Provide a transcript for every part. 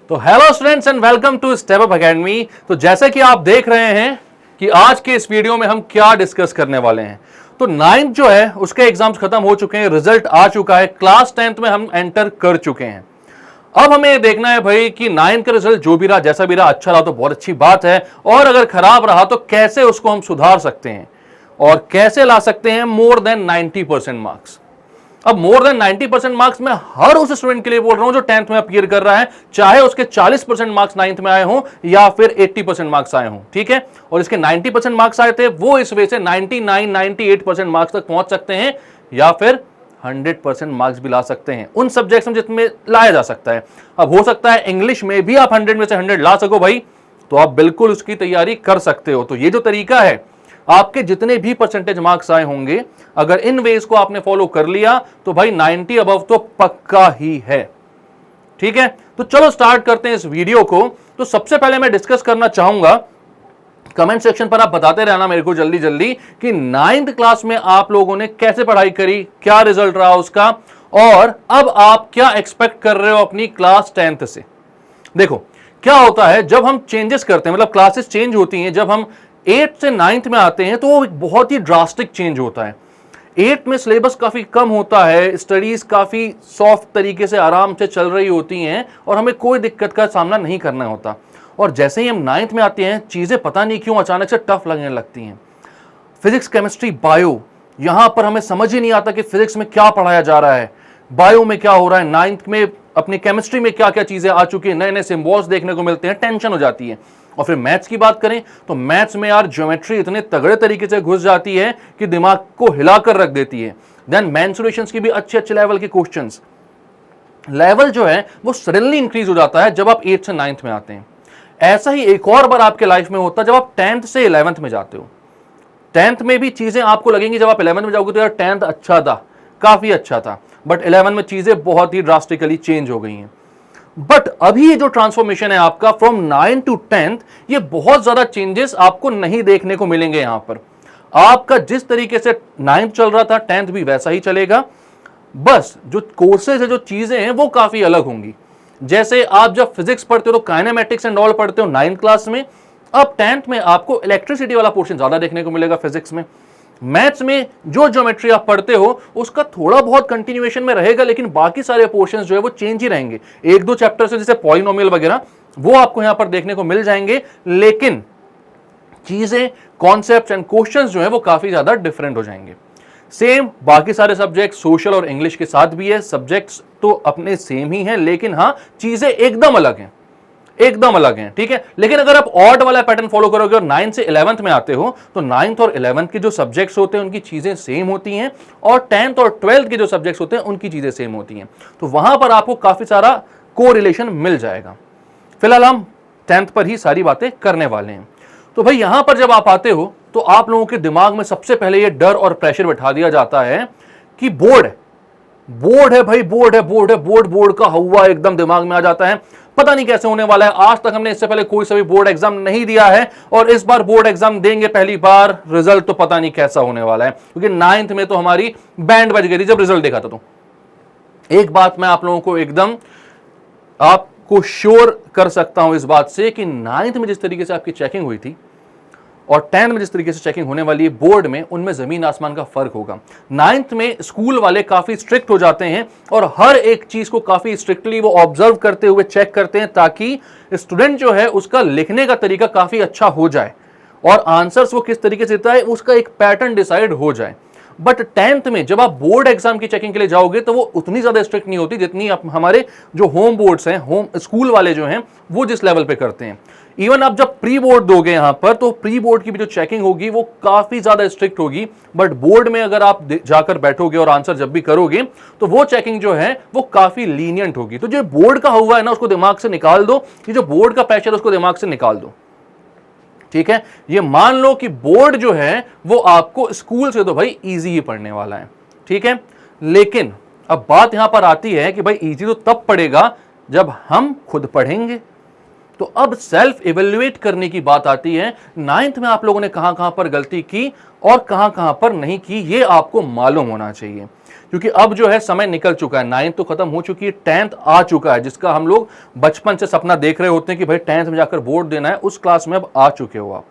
तो hello students and welcome to step up academy. तो जैसे कि आप देख रहे हैं कि आज के इस वीडियो में हम क्या डिस्कस करने वाले हैं। तो नाइन्थ जो है उसके एग्जाम्स खत्म हो चुके हैं, रिजल्ट आ चुका है, क्लास 10th में हम एंटर कर चुके हैं। अब हमें ये देखना है भाई कि नाइन्थ का रिजल्ट जो भी रहा, जैसा भी रहा, अच्छा रहा तो बहुत अच्छी बात है, और अगर खराब रहा तो कैसे उसको हम सुधार सकते हैं और कैसे ला सकते हैं मोर देन 90% मार्क्स। अब मोर देन 90% मार्क्स मैं हर उस स्टूडेंट के लिए बोल रहा हूं जो 10th में अपीयर कर रहा है, चाहे उसके 40% मार्क्स 9th में आए हों या फिर 80% मार्क्स आए हों, ठीक है। और इसके 90% मार्क्स आए थे, वो इस वजह से 99 98% मार्क्स तक पहुंच सकते हैं या फिर 100% मार्क्स भी ला सकते हैं उन सब्जेक्ट्स में जिसमें लाया जा सकता है। अब हो सकता है इंग्लिश में भी आप 100 में से 100 ला सको भाई, तो आप बिल्कुल उसकी तैयारी कर सकते हो। तो ये जो तरीका है, आपके जितने भी परसेंटेज मार्क्स आए होंगे, अगर इन वेज को आपने फॉलो कर लिया तो भाई 90 अबव तो पक्का ही है, ठीक है। तो चलो स्टार्ट करते हैं इस वीडियो को। तो सबसे पहले मैं डिस्कस करना चाहूंगा, कमेंट सेक्शन पर आप बताते रहना मेरे को जल्दी जल्दी कि 9th क्लास में आप लोगों ने कैसे पढ़ाई करी, क्या रिजल्ट रहा उसका, और अब आप क्या एक्सपेक्ट कर रहे हो अपनी क्लास 10th से। देखो क्या होता है, जब हम चेंजेस करते हैं, मतलब क्लासेस चेंज होती हैं, जब हम 8th से 9th में आते हैं तो वो एक बहुत ही ड्रास्टिक चेंज होता है। 8th में सिलेबस काफी कम होता है, स्टडीज काफी सॉफ्ट तरीके से आराम से चल रही होती हैं और हमें कोई दिक्कत का सामना नहीं करना होता। और जैसे ही हम 9th में आते हैं, चीजें पता नहीं क्यों अचानक से टफ लगने लगती हैं। फिजिक्स, केमिस्ट्री, बायो, यहां पर हमें समझ ही नहीं आता कि फिजिक्स में क्या पढ़ाया जा रहा है, बायो में क्या हो रहा है, 9th में अपनी केमिस्ट्री में क्या क्या चीजें आ चुकी है, नए नए सिंबल्स देखने को मिलते हैं, टेंशन हो जाती है। और फिर मैथ्स की बात करें तो मैथ्स में यार ज्योमेट्री इतने तगड़े तरीके से घुस जाती है कि दिमाग को हिलाकर रख देती है। देन मेंसुरेशंस की भी अच्छे अच्छे लेवल के क्वेश्चंस, लेवल जो है वो सडनली इंक्रीज हो जाता है जब आप 8th से 9th में आते हैं। ऐसा ही एक और बार आपके लाइफ में होता है जब आप 10th से 11th में जाते हो। 10th में भी चीजें आपको लगेंगी, जब आप 11th में जाओगे तो यार 10th अच्छा था, काफी अच्छा था, बट 11th में चीजें बहुत ही ड्रास्टिकली चेंज हो गई हैं। बट अभी ये जो ट्रांसफॉर्मेशन है आपका फ्रॉम 9 टू 10th, ये बहुत ज्यादा चेंजेस आपको नहीं देखने को मिलेंगे। यहां पर आपका जिस तरीके से 9th चल रहा था 10th भी वैसा ही चलेगा, बस जो कोर्सेज है, जो चीजें हैं वो काफी अलग होंगी। जैसे आप जब फिजिक्स पढ़ते हो तो काइनेमेटिक्स एंड ऑल पढ़ते हो 9th क्लास में, अब 10th में आपको इलेक्ट्रिसिटी वाला पोर्शन ज्यादा देखने को मिलेगा फिजिक्स में। मैथ्स में जो ज्योमेट्री आप पढ़ते हो उसका थोड़ा बहुत कंटिन्यूएशन में रहेगा, लेकिन बाकी सारे पोर्शंस जो है वो चेंज ही रहेंगे। एक दो चैप्टर से जैसे पॉलिनोमियल वगैरह वो आपको यहां पर देखने को मिल जाएंगे, लेकिन चीजें, कॉन्सेप्ट्स एंड क्वेश्चंस जो है वो काफी ज्यादा डिफरेंट हो जाएंगे। सेम बाकी सारे सब्जेक्ट सोशल और इंग्लिश के साथ भी है, सब्जेक्ट्स तो अपने सेम ही हैं, लेकिन हां चीजें एकदम अलग हैं, एकदम अलग हैं, ठीक है। लेकिन अगर आप ऑड वाला पैटर्न फॉलो करोगे और 9 से 11th में आते हो तो 9th और 11th के जो सब्जेक्ट्स होते हैं उनकी चीजें सेम होती हैं, और 10th और 12th के जो सब्जेक्ट्स होते हैं उनकी चीजें सेम होती हैं। तो वहां पर आपको काफी सारा कोरिलेशन मिल जाएगा। फिलहाल हम 10th पर ही सारी बातें करने वाले हैं। तो भाई यहां पर जब आप आते हो तो आप लोगों के दिमाग में सबसे पहले यह डर और प्रेशर बैठा दिया जाता है कि बोर्ड है, बोर्ड है भाई, बोर्ड है, बोर्ड है, बोर्ड, बोर्ड का हवा एकदम दिमाग में आ जाता है। पता नहीं कैसे होने वाला है, आज तक हमने इससे पहले कोई सा भी बोर्ड एग्जाम नहीं दिया है और इस बार बोर्ड एग्जाम देंगे पहली बार, रिजल्ट तो पता नहीं कैसा होने वाला है, क्योंकि 9th में तो हमारी बैंड बज गई थी जब रिजल्ट देखा था। तो एक बात मैं आप लोगों को एकदम आपको श्योर कर सकता हूं इस बात से कि 9th में जिस तरीके से आपकी चेकिंग हुई थी और 10th में जिस तरीके से चेकिंग होने वाली है बोर्ड में, उनमें जमीन आसमान का फर्क होगा। 9th में स्कूल वाले काफी स्ट्रिक्ट हो जाते हैं और हर एक चीज को काफी स्ट्रिक्टली वो ऑब्जर्व करते हुए चेक करते हैं, ताकि स्टूडेंट जो है उसका लिखने का तरीका काफी अच्छा हो जाए और आंसर्स वो किस तरीके से देता है उसका एक पैटर्न डिसाइड हो जाए। बट 10th में जब आप बोर्ड एग्जाम की चेकिंग के लिए जाओगे तो वो उतनी ज्यादा स्ट्रिक्ट नहीं होती जितनी हमारे जो होम बोर्ड्स हैं, होम स्कूल वाले जो हैं वो जिस लेवल पे करते हैं। इवन आप जब प्री बोर्ड दोगे यहां पर, तो प्री बोर्ड की भी जो चेकिंग होगी वो काफी ज्यादा स्ट्रिक्ट होगी, बट बोर्ड में अगर आप जाकर बैठोगे और आंसर जब भी करोगे तो वो चेकिंग जो है वो काफी लीनियंट होगी। तो जो बोर्ड का हुआ है ना उसको दिमाग से निकाल दो, ये जो बोर्ड का प्रेशर है उसको दिमाग से निकाल दो, ठीक है। ये मान लो कि बोर्ड जो है वो आपको स्कूल से तो भाई इजी ही पढ़ने वाला है, ठीक है। लेकिन अब बात यहां पर आती है कि भाई इजी तो तब पढ़ेगा जब हम खुद पढ़ेंगे। तो अब सेल्फ इवेल्युएट करने की बात आती है, 9th में आप लोगों ने कहां कहां पर गलती की और कहां कहां पर नहीं की, ये आपको मालूम होना चाहिए। क्योंकि अब जो है समय निकल चुका है, 9th तो खत्म हो चुकी है, 10th आ चुका है, जिसका हम लोग बचपन से सपना देख रहे होते हैं कि भाई 10th में जाकर बोर्ड देना है, उस क्लास में अब आ चुके हो आप।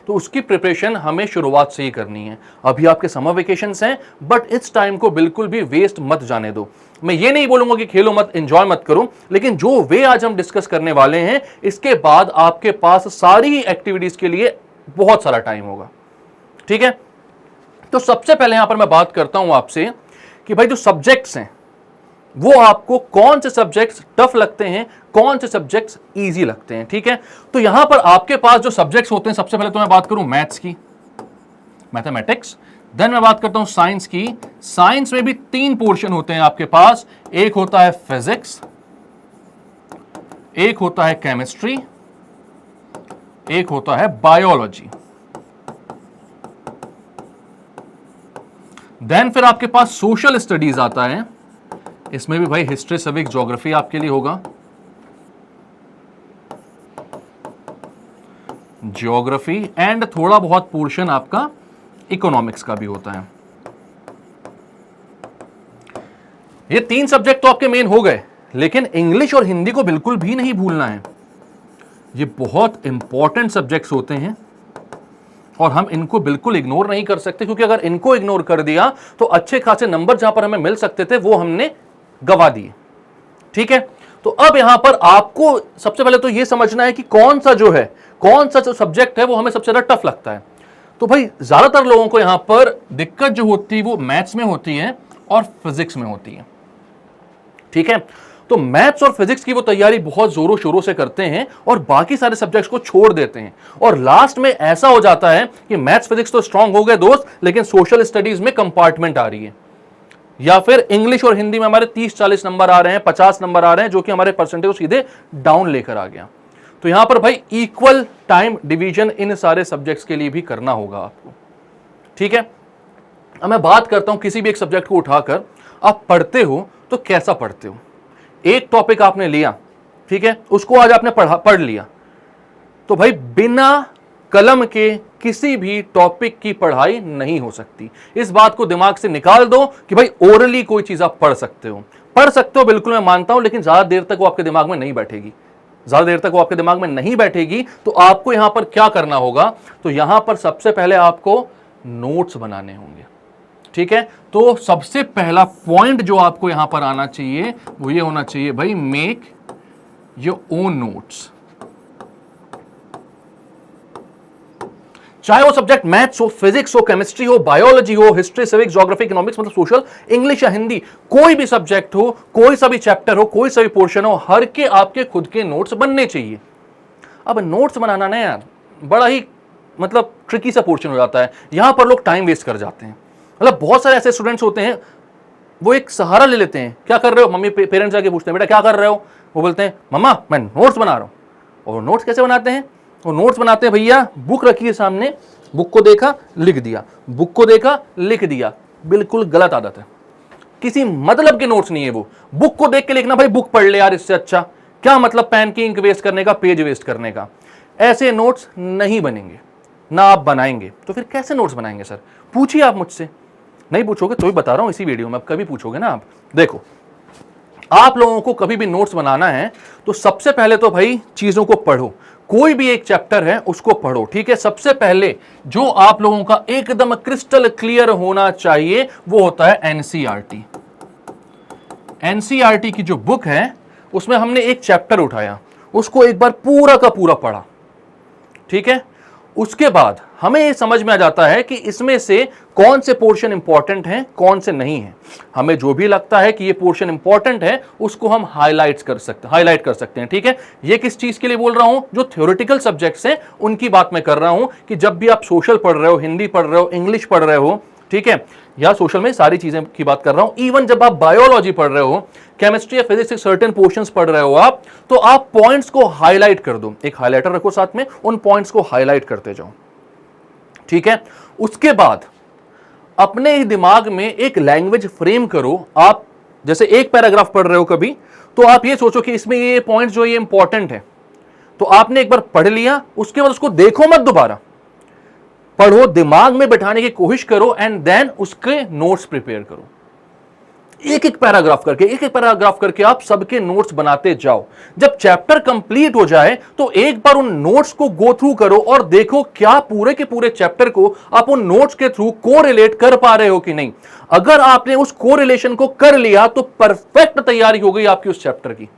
तो उसकी प्रिपरेशन हमें शुरुआत से ही करनी है। अभी आपके समर वेकेशंस हैं, बट इस टाइम को बिल्कुल भी वेस्ट मत जाने दो। मैं ये नहीं बोलूंगा कि खेलो मत, एंजॉय मत करो, लेकिन जो वे आज हम डिस्कस करने वाले हैं, इसके बाद आपके पास सारी एक्टिविटीज के लिए बहुत सारा टाइम होगा। ठीक है, तो सबसे पहले यहां पर मैं बात करता हूं आपसे कि भाई जो सब्जेक्ट्स हैं वो आपको कौन से सब्जेक्ट्स टफ लगते हैं, कौन से सब्जेक्ट्स इजी लगते हैं। ठीक है, तो यहां पर आपके पास जो सब्जेक्ट्स होते हैं, सबसे पहले तो मैं बात करूं मैथ्स की, मैथमेटिक्स, देन मैं बात करता हूं साइंस की। साइंस में भी 3 पोर्शन होते हैं आपके पास, एक होता है फिजिक्स, एक होता है केमिस्ट्री, एक होता है बायोलॉजी। देन फिर आपके पास सोशल स्टडीज आता है, इसमें भी भाई हिस्ट्री, सिविक, ज्योग्राफी आपके लिए होगा, ज्योग्राफी एंड थोड़ा बहुत पोर्शन आपका इकोनॉमिक्स का भी होता है। ये 3 सब्जेक्ट तो आपके मेन हो गए, लेकिन इंग्लिश और हिंदी को बिल्कुल भी नहीं भूलना है। ये बहुत इंपॉर्टेंट सब्जेक्ट्स होते हैं और हम इनको बिल्कुल इग्नोर नहीं कर सकते, क्योंकि अगर इनको इग्नोर कर दिया तो अच्छे खासे नंबर जहां पर हमें मिल सकते थे वो हमने गवा दिए। ठीक है, तो अब यहां पर आपको सबसे पहले तो यह समझना है कि कौन सा जो सब्जेक्ट है वो हमें सबसे ज्यादा टफ लगता है। तो भाई ज्यादातर लोगों को यहां पर दिक्कत जो होती है वो मैथ्स में होती है और फिजिक्स में होती है। ठीक है, तो मैथ्स और फिजिक्स की वो तैयारी बहुत जोरों शोरों से करते हैं और बाकी सारे सब्जेक्ट्स को छोड़ देते हैं, और लास्ट में ऐसा हो जाता है कि मैथ्स फिजिक्स तो स्ट्रांग हो गए दोस्त, लेकिन सोशल स्टडीज में कंपार्टमेंट आ रही है, या फिर इंग्लिश और हिंदी में हमारे 30-40 नंबर आ रहे हैं, 50 नंबर आ रहे हैं, जो कि हमारे परसेंटेज को सीधे डाउन लेकर आ गया। तो यहां पर भाई इक्वल टाइम डिवीजन इन सारे सब्जेक्ट्स के लिए भी करना होगा आपको। ठीक है, अब मैं बात करता हूं किसी भी एक सब्जेक्ट को उठाकर, आप पढ़ते हो तो कैसा पढ़ते हो। एक टॉपिक आपने लिया, ठीक है, उसको आज आपने पढ़ लिया, तो भाई बिना कलम के किसी भी टॉपिक की पढ़ाई नहीं हो सकती। इस बात को दिमाग से निकाल दो कि भाई ओरली कोई चीज आप पढ़ सकते हो, बिल्कुल मैं मानता हूं, लेकिन ज्यादा देर तक वो आपके दिमाग में नहीं बैठेगी। तो आपको यहां पर क्या करना होगा, तो यहां पर सबसे पहले आपको नोट्स बनाने होंगे। ठीक है, तो सबसे पहला पॉइंट जो आपको यहां पर आना चाहिए वो ये होना चाहिए, भाई मेक योर ओन नोट्स। चाहे वो सब्जेक्ट मैथ्स हो, फिजिक्स हो, केमिस्ट्री हो, बायोलॉजी हो, हिस्ट्री, सिविक्स, ज्योग्राफी, इकोनॉमिक्स, मतलब सोशल, इंग्लिश या हिंदी, कोई भी सब्जेक्ट हो, कोई सा भी चैप्टर हो, कोई सा भी पोर्शन हो, हर के आपके खुद के नोट्स बनने चाहिए। अब नोट्स बनाना ना यार बड़ा ही मतलब ट्रिकी सा पोर्शन हो जाता है, यहां पर लोग टाइम वेस्ट कर जाते हैं। मतलब बहुत सारे ऐसे स्टूडेंट्स होते हैं, वो एक सहारा ले लेते हैं, क्या कर रहे हो, मम्मी पेरेंट्स जाके पूछते हैं बेटा क्या कर रहे हो, वो बोलते हैं मम्मा मैं नोट्स बना रहा हूं। और नोट्स कैसे बनाते हैं, वो नोट्स बनाते हैं भैया, बुक रखी है सामने, बुक को देखा लिख दिया, बुक को देखा लिख दिया। बिल्कुल गलत आदत है, किसी मतलब के नोट्स नहीं है वो। बुक को देख के लिखना, भाई बुक पढ़ ले यार, इससे अच्छा क्या मतलब पेन की इंक वेस्ट करने का, पेज वेस्ट करने का। ऐसे नोट्स नहीं बनेंगे, ना आप बनाएंगे। तो फिर कैसे नोट्स बनाएंगे सर, पूछिए आप मुझसे। नहीं पूछोगे तो भी बता रहा हूं इसी वीडियो में, अब कभी पूछोगे ना आप। देखो, आप लोगों को कभी भी नोट्स बनाना है तो सबसे पहले तो भाई चीजों को पढ़ो, कोई भी एक चैप्टर है उसको पढ़ो। ठीक है, सबसे पहले जो आप लोगों का एकदम क्रिस्टल क्लियर होना चाहिए वो होता है एनसीईआरटी। एनसीईआरटी की जो बुक है उसमें हमने एक चैप्टर उठाया, उसको एक बार पूरा का पूरा पढ़ा। ठीक है, उसके बाद हमें यह समझ में आ जाता है कि इसमें से कौन से पोर्शन इंपॉर्टेंट हैं, कौन से नहीं हैं। हमें जो भी लगता है कि ये पोर्शन इंपॉर्टेंट है उसको हम हाईलाइट कर सकते हैं। ठीक है, ये किस चीज के लिए बोल रहा हूं, जो थ्योरेटिकल सब्जेक्ट्स हैं उनकी बात मैं कर रहा हूं, कि जब भी आप सोशल पढ़ रहे हो, हिंदी पढ़ रहे हो, इंग्लिश पढ़ रहे हो, ठीक है, या सोशल में सारी चीजें की बात कर रहा हूं, इवन जब आप बायोलॉजी पढ़ रहे हो, केमिस्ट्री या फिजिक्स के सर्टेन पोर्शंस पढ़ रहे हो आप, तो आप पॉइंट्स को हाईलाइट कर दो, एक हाइलाइटर रखो साथ में, उन पॉइंट्स को हाईलाइट करते जाओ। ठीक है, उसके बाद अपने ही दिमाग में एक लैंग्वेज फ्रेम करो। आप जैसे एक पैराग्राफ पढ़ रहे हो कभी, तो आप ये सोचो कि इसमें ये पॉइंट्स जो ये इंपॉर्टेंट है, तो आपने एक बार पढ़ लिया, उसके बाद उसको देखो मत दोबारा, पढ़ो, दिमाग में बैठाने की कोशिश करो एंड देन उसके नोट्स प्रिपेयर करो। एक एक पैराग्राफ करके आप सबके नोट्स बनाते जाओ। जब चैप्टर कंप्लीट हो जाए तो एक बार उन नोट्स को गो थ्रू करो और देखो क्या पूरे के पूरे चैप्टर को आप उन नोट्स के थ्रू कोरिलेट कर पा रहे हो कि नहीं। अगर आपने उस कोरिलेशन को कर लिया तो परफेक्ट तैयारी हो गई आपकी उस चैप्टर की।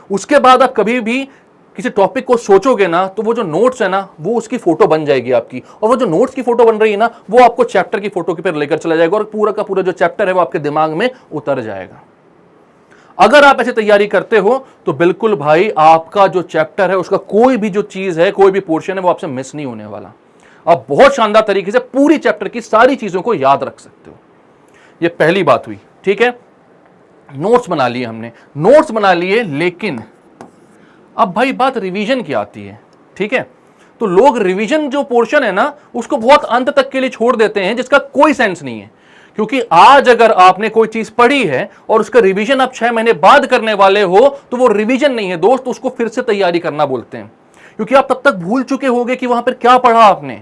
उसके बाद आप कभी भी किसी टॉपिक को सोचोगे ना तो वो जो नोट्स है ना वो उसकी फोटो बन जाएगी आपकी, और वो जो नोट्स की फोटो बन रही है ना वो आपको चैप्टर की फोटो के पर लेकर चला जाएगा और पूरा का पूरा जो चैप्टर है वो आपके दिमाग में उतर जाएगा। अगर आप ऐसे तैयारी करते हो तो बिल्कुल भाई आपका जो चैप्टर है उसका कोई भी जो चीज है, कोई भी पोर्शन है वो आपसे मिस नहीं होने वाला। आप बहुत शानदार तरीके से पूरी चैप्टर की सारी चीजों को याद रख सकते हो। ये पहली बात हुई, ठीक है। नोट्स बना लिए हमने, नोट्स बना लिए, लेकिन अब भाई बात रिवीजन की आती है, ठीक है। तो लोग रिवीजन जो पोर्शन है ना उसको बहुत अंत तक के लिए छोड़ देते हैं, जिसका कोई सेंस नहीं है। क्योंकि आज अगर आपने कोई चीज पढ़ी है और उसका रिवीजन आप 6 महीने बाद करने वाले हो तो वो रिवीजन नहीं है दोस्त, उसको फिर से तैयारी करना बोलते हैं। क्योंकि आप तब तक भूल चुके होंगे कि वहां पर क्या पढ़ा आपने।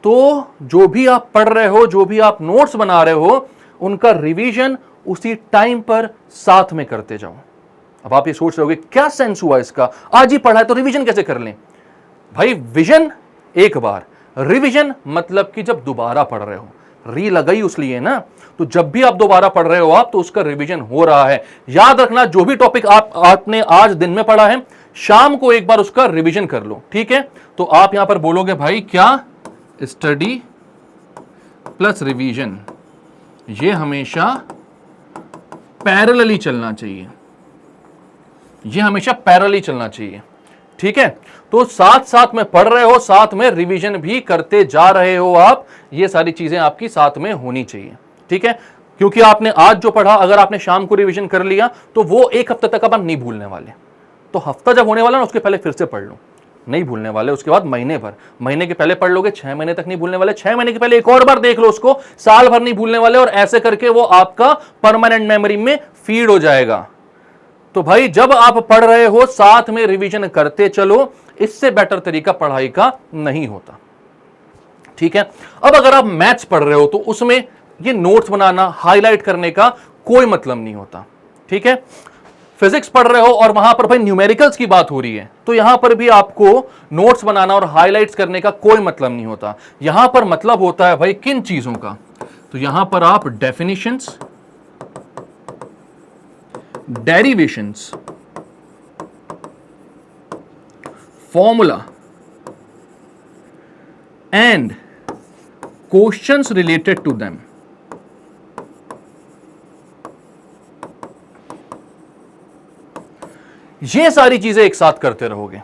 तो जो भी आप पढ़ रहे हो, जो भी आप नोट्स बना रहे हो, उनका रिवीजन उसी टाइम पर साथ में करते जाओ। अब आप ये सोच रहे होगे क्या सेंस हुआ इसका, आज ही पढ़ा है तो रिवीजन कैसे कर लें। भाई विजन एक बार, रिवीजन मतलब कि जब दोबारा पढ़ रहे हो, री लगाई उसलिए ना, तो जब भी आप दोबारा पढ़ रहे हो आप तो उसका रिवीजन हो रहा है। याद रखना जो भी टॉपिक आपने आज दिन में पढ़ा है, शाम को एक बार उसका रिवीजन कर लो, ठीक है। तो आप यहां पर बोलोगे भाई क्या, स्टडी प्लस रिवीजन, ये हमेशा पैरेलली चलना चाहिए, ये हमेशा पैरेलली चलना चाहिए, ठीक है। तो साथ साथ में पढ़ रहे हो, साथ में रिवीजन भी करते जा रहे हो आप, ये सारी चीजें आपकी साथ में होनी चाहिए, ठीक है। क्योंकि आपने आज जो पढ़ा अगर आपने शाम को रिवीजन कर लिया तो वो एक हफ्ते तक आप नहीं भूलने वाले। तो हफ्ता जब होने वाला ना उसके पहले फिर से पढ़ लो, नहीं भूलने वाले। उसके बाद महीने भर, महीने के पहले पढ़ लोगे, 6 महीने तक नहीं भूलने वाले, 6 महीने के पहले एक और बार देख लो उसको, साल भर नहीं भूलने वाले, और ऐसे करके वो आपका परमानेंट मेमोरी में फीड हो जाएगा। तो भाई जब आप पढ़ रहे हो साथ में रिवीजन करते चलो, इससे बेटर तरीका पढ़ाई का नहीं होता, ठीक है। अब अगर आप मैथ्स पढ़ रहे हो तो उसमें ये नोट्स बनाना, हाईलाइट करने का कोई मतलब नहीं होता, ठीक है। फिजिक्स पढ़ रहे हो और वहां पर भाई न्यूमेरिकल्स की बात हो रही है तो यहां पर भी आपको नोट्स बनाना और हाईलाइट्स करने का कोई मतलब नहीं होता। यहां पर मतलब होता है भाई किन चीजों का, तो यहां पर आप definitions, derivations, formula and questions related to them, ये सारी चीजें एक साथ करते रहोगे।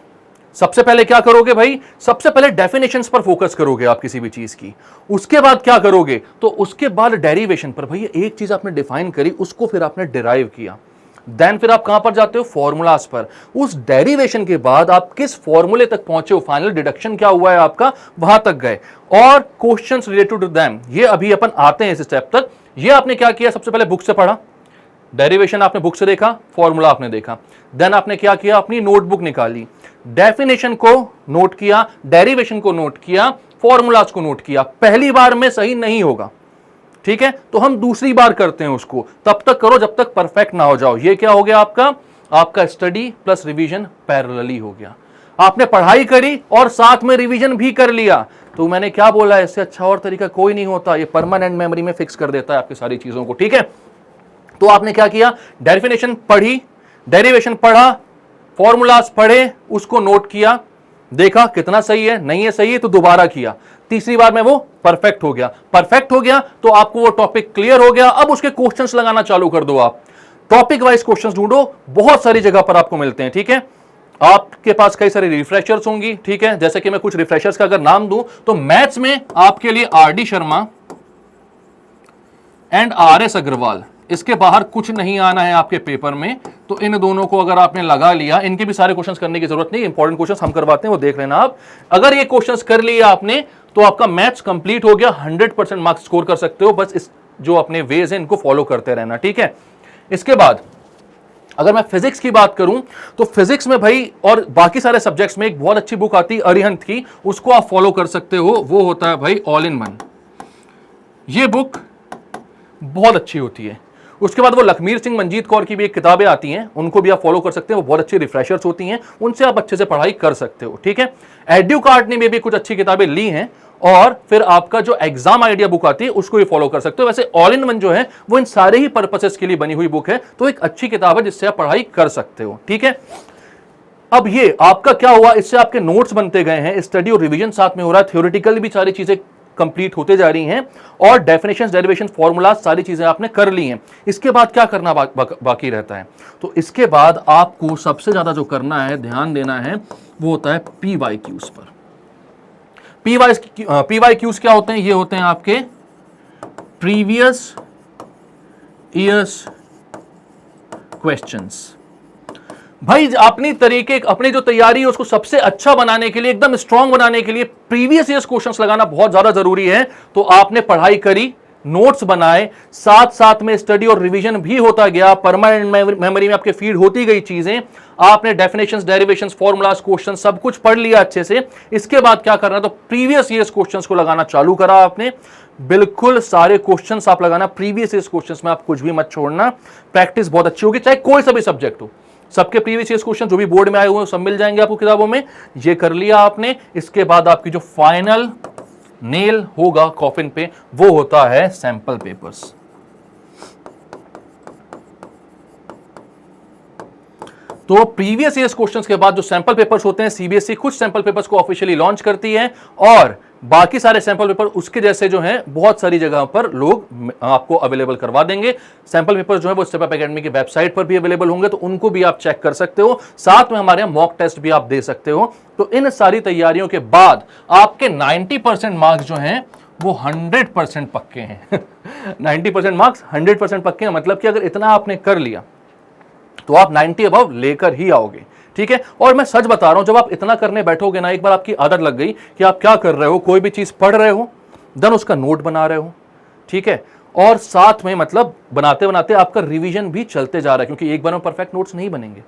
सबसे पहले क्या करोगे भाई, सबसे पहले डेफिनेशंस पर फोकस करोगे आप किसी भी चीज की। उसके बाद क्या करोगे, तो उसके बाद डेरिवेशन पर। भाई एक चीज आपने डिफाइन करी, उसको फिर आपने डिराइव किया, देन फिर आप कहां पर जाते हो, फॉर्मूलाज पर। उस डेरिवेशन के बाद आप किस फॉर्मूले तक पहुंचे हो, फाइनल डिडक्शन क्या हुआ है आपका, वहां तक गए, और क्वेश्चंस रिलेटेड टू देम, ये अभी अपन आते हैं इस स्टेप तक। ये आपने क्या किया, सबसे पहले बुक से पढ़ा, डेरिवेशन आपने बुक से देखा, फॉर्मूला आपने देखा, देन आपने क्या किया, अपनी नोटबुक निकाली, डेफिनेशन को नोट किया, डेरिवेशन को नोट किया, फॉर्मूलाज को नोट किया। पहली बार में सही नहीं होगा, ठीक है, तो हम दूसरी बार करते हैं उसको, तब तक करो जब तक परफेक्ट ना हो जाओ। ये क्या हो गया आपका स्टडी प्लस रिवीजन पैरेलली हो गया। आपने पढ़ाई करी और साथ में रिवीजन भी कर लिया। तो मैंने क्या बोला, इससे अच्छा और तरीका कोई नहीं होता, ये परमानेंट मेमोरी में फिक्स कर देता है आपकी सारी चीजों को, ठीक है। तो आपने क्या किया, डेफिनेशन पढ़ी, डेरिवेशन पढ़ा, फॉर्मूलाज पढ़े, उसको नोट किया, देखा कितना सही है, नहीं है सही है तो दोबारा किया, तीसरी बार में वो परफेक्ट हो गया। परफेक्ट हो गया तो आपको वो टॉपिक क्लियर हो गया। अब उसके क्वेश्चंस लगाना चालू कर दो, आप टॉपिक वाइज क्वेश्चंस ढूंढो, बहुत सारी जगह पर आपको मिलते हैं, ठीक है। आपके पास कई सारी रिफ्रेशर्स होंगी, ठीक है, जैसे कि मैं कुछ रिफ्रेशर्स का अगर नाम दूं तो मैथ्स में आपके लिए आर.डी. शर्मा एंड आर.एस. अग्रवाल, इसके बाहर कुछ नहीं आना है आपके पेपर में। तो इन दोनों को अगर आपने लगा लिया, इनके भी सारे क्वेश्चंस करने की जरूरत नहीं, इंपॉर्टेंट क्वेश्चंस हम करवाते हैं, वो देख लेना आप। अगर ये क्वेश्चंस कर लिए आपने तो आपका मैथ्स कंप्लीट हो गया, 100% मार्क्स स्कोर कर सकते हो। बस इस जो अपने वेज हैं इनको फॉलो करते रहना, ठीक है। इसके बाद अगर मैं फिजिक्स की बात करूं तो फिजिक्स में भाई और बाकी सारे सब्जेक्ट्स में एक बहुत अच्छी बुक आती है अरिहंत की, उसको आप फॉलो कर सकते हो। वो होता है भाई ऑल इन वन। ये बुक बहुत अच्छी होती है। उसके बाद वो लखमीर सिंह मंजीत कौर की भी एक किताबें आती हैं, उनको भी आप फॉलो कर सकते हैं। वो बहुत अच्छी रिफ्रेशर्स होती हैं, उनसे आप अच्छे से पढ़ाई कर सकते हो। ठीक है, एड्यूकार्ट ने भी कुछ अच्छी किताबें ली हैं, और फिर आपका जो एग्जाम आइडिया बुक आती है उसको भी फॉलो कर सकते हो। वैसे ऑल इन वन जो है वो इन सारे ही पर्पसेस के लिए बनी हुई बुक है, तो एक अच्छी किताब है जिससे आप पढ़ाई कर सकते हो। ठीक है, अब ये आपका क्या हुआ, इससे आपके नोट्स बनते गए हैं, स्टडी और रिवीजन साथ में हो रहा है, थ्योरेटिकल भी सारी चीजें कंप्लीट होते जा रही हैं, और डेफिनेशंस, डेरिवेशन, फॉर्मूला सारी चीजें आपने कर ली हैं। इसके बाद क्या करना बाकी रहता है, तो इसके बाद आपको सबसे ज्यादा जो करना है, ध्यान देना है, वो होता है PYQs पर। PYQs क्या होते हैं? ये होते हैं आपके प्रीवियस ईयर्स क्वेश्चंस। भाई अपनी जो तैयारी है उसको सबसे अच्छा बनाने के लिए, एकदम स्ट्रांग बनाने के लिए प्रीवियस ईयर्स क्वेश्चंस लगाना बहुत ज्यादा जरूरी है। तो आपने पढ़ाई करी, नोट्स बनाए, साथ साथ में स्टडी और रिवीजन भी होता गया, परमानेंट मेमोरी में आपके फीड होती गई चीजें, आपने डेफिनेशंस, डेरिवेशंस, फॉर्मूलाज, क्वेश्चन सब कुछ पढ़ लिया अच्छे से। इसके बाद क्या करना, तो प्रीवियस ईयर्स क्वेश्चंस को लगाना चालू करा आपने। बिल्कुल सारे क्वेश्चंस आप लगाना प्रीवियस ईयर्स क्वेश्चंस में, आप कुछ भी मत छोड़ना। प्रैक्टिस बहुत अच्छी होगी, चाहे कोई सा भी सब्जेक्ट हो, सबके प्रीवियस ईयर्स क्वेश्चन जो भी बोर्ड में आए हुए हैं सब मिल जाएंगे आपको किताबों में। ये कर लिया आपने, इसके बाद आपकी जो फाइनल नेल होगा कॉफिन पे वो होता है सैंपल पेपर्स। तो प्रीवियस ईयर्स क्वेश्चंस के बाद जो सैंपल पेपर्स होते हैं, सीबीएसई कुछ सैंपल पेपर्स को ऑफिशियली लॉन्च करती है, और बाकी सारे सैंपल पेपर उसके जैसे जो हैं बहुत सारी जगह पर लोग आपको अवेलेबल करवा देंगे। सैंपल पेपर जो है वो स्टेप अप एकेडमी की वेबसाइट पर भी अवेलेबल होंगे, तो उनको भी आप चेक कर सकते हो। साथ में हमारे यहाँ मॉक टेस्ट भी आप दे सकते हो। तो इन सारी तैयारियों के बाद आपके 90% मार्क्स जो हैं वो 100% पक्के हैं। 90% मार्क्स 100% पक्के हैं, मतलब कि अगर इतना आपने कर लिया तो आप 90 अबव लेकर ही आओगे। ठीक है, और मैं सच बता रहा हूं, जब आप इतना करने बैठोगे ना, एक बार आपकी आदत लग गई कि आप क्या कर रहे हो, कोई भी चीज पढ़ रहे हो, देन उसका नोट बना रहे हो। ठीक है, और साथ में मतलब बनाते बनाते आपका रिवीजन भी चलते जा रहा है, क्योंकि एक बार में परफेक्ट नोट्स नहीं बनेंगे।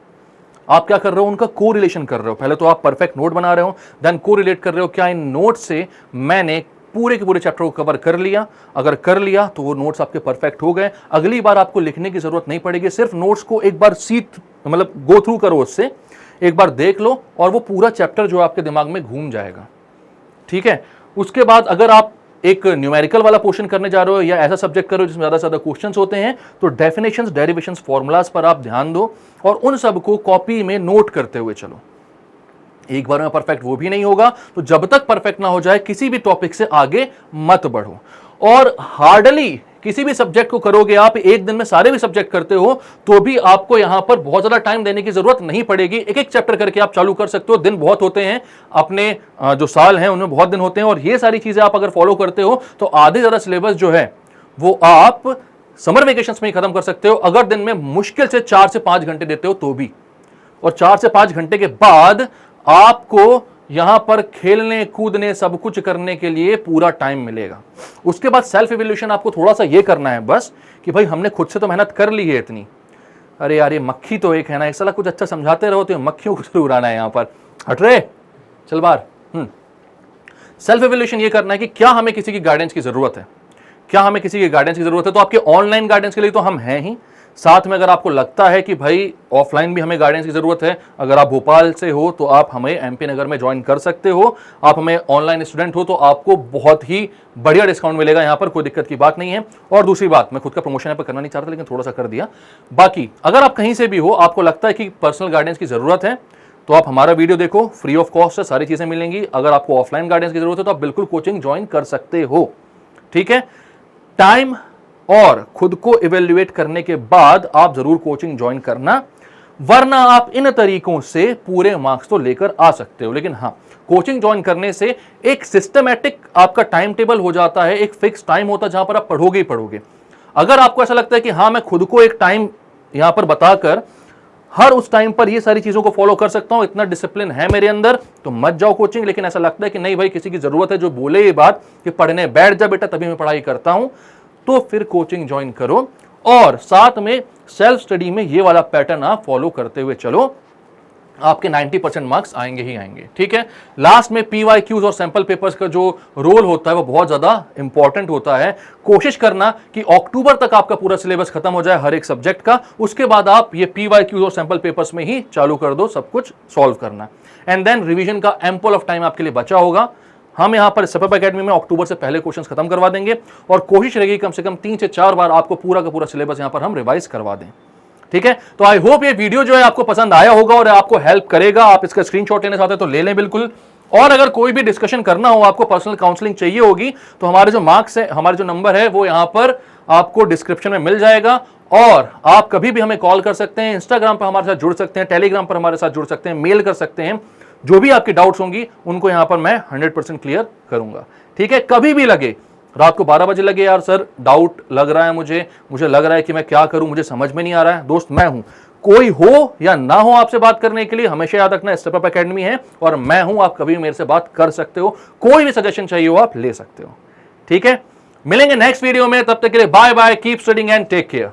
आप क्या कर रहे हो, उनका को रिलेशन कर रहे हो। पहले तो आप परफेक्ट नोट बना रहे हो, देन को रिलेट कर रहे हो, क्या इन नोट से मैंने पूरे के पूरे चैप्टर को कवर कर लिया। अगर कर लिया तो वो नोट्स आपके परफेक्ट हो गए। अगली बार आपको लिखने की जरूरत नहीं पड़ेगी, सिर्फ नोट्स को एक बार मतलब गो थ्रू करो, उससे एक बार देख लो, और वो पूरा चैप्टर जो आपके दिमाग में घूम जाएगा। ठीक है, उसके बाद अगर आप एक न्यूमेरिकल वाला पोर्शन करने जा रहे हो या ऐसा सब्जेक्ट कर रहे हो जिसमें ज्यादा से ज्यादा क्वेश्चंस होते हैं, तो डेफिनेशंस, डेरिवेशंस, फॉर्मूलाज पर आप ध्यान दो, और उन सबको कॉपी में नोट करते हुए चलो। एक बार में परफेक्ट वो भी नहीं होगा, तो जब तक परफेक्ट ना हो जाए किसी भी टॉपिक से आगे मत बढ़ो। और हार्डली किसी भी सब्जेक्ट को करोगे आप, एक दिन में सारे भी सब्जेक्ट करते हो, तो भी आपको यहां पर बहुत ज्यादा टाइम देने की जरूरत नहीं पड़ेगी। एक एक चैप्टर करके आप चालू कर सकते हो। दिन बहुत होते हैं, अपने जो साल हैं उनमें बहुत दिन होते हैं, और ये सारी चीजें आप अगर फॉलो करते हो तो आधे ज्यादा सिलेबस जो है वो आप समर वेकेशंस में ही खत्म कर सकते हो, अगर दिन में मुश्किल से 4 से 5 घंटे देते हो तो भी। और 4 से 5 घंटे के बाद आपको यहां पर खेलने कूदने सब कुछ करने के लिए पूरा टाइम मिलेगा। उसके बाद सेल्फ इवैल्यूएशन आपको थोड़ा सा ये करना है बस, कि भाई हमने खुद से तो मेहनत कर ली है इतनी, अरे यार ये मक्खी तो एक है ना, एक साला कुछ अच्छा समझाते रहो तो मक्खियों को जरूर आना है यहां पर, हट रे चल बाहर। सेल्फ इवैल्यूएशन ये करना है कि क्या हमें किसी की गाइडेंस की जरूरत है, क्या हमें किसी की गाइडेंस की जरूरत है। तो आपके ऑनलाइन गाइडेंस के लिए तो हम हैं ही, साथ में अगर आपको लगता है कि भाई ऑफलाइन भी हमें गाइडेंस की जरूरत है, अगर आप भोपाल से हो तो आप हमें एमपी नगर में ज्वाइन कर सकते हो। आप हमें ऑनलाइन स्टूडेंट हो तो आपको बहुत ही बढ़िया डिस्काउंट मिलेगा, यहां पर कोई दिक्कत की बात नहीं है। और दूसरी बात, मैं खुद का प्रमोशन यहाँ पर करना नहीं चाहता लेकिन थोड़ा सा कर दिया। बाकी अगर आप कहीं से भी हो, आपको लगता है कि पर्सनल गाइडेंस की जरूरत है, तो आप हमारा वीडियो देखो, फ्री ऑफ कॉस्ट है, सारी चीजें मिलेंगी। अगर आपको ऑफलाइन गाइडेंस की जरूरत है तो आप बिल्कुल कोचिंग ज्वाइन कर सकते हो। ठीक है, टाइम और खुद को इवेल्युएट करने के बाद आप जरूर कोचिंग ज्वाइन करना, वरना आप इन तरीकों से पूरे मार्क्स तो लेकर आ सकते हो। लेकिन हाँ, कोचिंग ज्वाइन करने से एक सिस्टमैटिक आपका टाइम टेबल हो जाता है, एक फिक्स टाइम होता है जहां पर आप पढ़ोगे ही पढ़ोगे। अगर आपको ऐसा लगता है कि हाँ मैं खुद को एक टाइम यहां पर बताकर हर उस टाइम पर ये सारी चीजों को फॉलो कर सकता हूं, इतना डिसिप्लिन है मेरे अंदर, तो मत जाओ कोचिंग। लेकिन ऐसा लगता है कि नहीं भाई किसी की जरूरत है जो बोले ये बात कि पढ़ने बैठ जा बेटा तभी मैं पढ़ाई करता हूं, तो फिर कोचिंग ज्वाइन करो। और साथ में सेल्फ स्टडी में ये वाला पैटर्न आप फॉलो करते हुए चलो, आपके 90% मार्क्स आएंगे ही आएंगे। ठीक है, लास्ट में PYQs और सैंपल पेपर्स का जो रोल होता है वो बहुत ज्यादा इंपॉर्टेंट होता है। कोशिश करना कि अक्टूबर तक आपका पूरा सिलेबस खत्म हो जाए हर एक सब्जेक्ट का, उसके बाद आप ये PYQs और सैंपल पेपर्स में ही चालू कर दो सब कुछ सॉल्व करना, एंड देन रिवीजन का एम्पल ऑफ टाइम आपके लिए बचा होगा। हम यहां पर स्टेप अप एकेडमी में अक्टूबर से पहले क्वेश्चंस खत्म करवा देंगे और कोशिश रहेगी कम से कम 3 से 4 बार आपको पूरा का पूरा सिलेबस यहां पर हम रिवाइज करवा दें। ठीक है, तो आई होप ये वीडियो जो है आपको पसंद आया होगा और आपको हेल्प करेगा। आप इसका स्क्रीनशॉट लेना चाहते हैं तो ले लें बिल्कुल, और अगर कोई भी डिस्कशन करना हो, आपको पर्सनल काउंसलिंग चाहिए होगी, तो हमारे जो मार्क्स है, हमारे जो नंबर है वो यहां पर आपको डिस्क्रिप्शन में मिल जाएगा, और आप कभी भी हमें कॉल कर सकते हैं, इंस्टाग्राम पर हमारे साथ जुड़ सकते हैं, टेलीग्राम पर हमारे साथ जुड़ सकते हैं, मेल कर सकते हैं। जो भी आपकी डाउट्स होंगी उनको यहां पर मैं 100% क्लियर करूंगा। ठीक है, कभी भी लगे, रात को 12 बजे लगे यार सर डाउट लग रहा है मुझे लग रहा है कि मैं क्या करूं, मुझे समझ में नहीं आ रहा है, दोस्त मैं हूं। कोई हो या ना हो आपसे बात करने के लिए, हमेशा याद रखना स्टेप अप एकेडमी है और मैं हूं, आप कभी भी मेरे से बात कर सकते हो, कोई भी सजेशन चाहिए हो आप ले सकते हो। ठीक है, मिलेंगे नेक्स्ट वीडियो में, तब तक के लिए bye bye, keep studying and take care.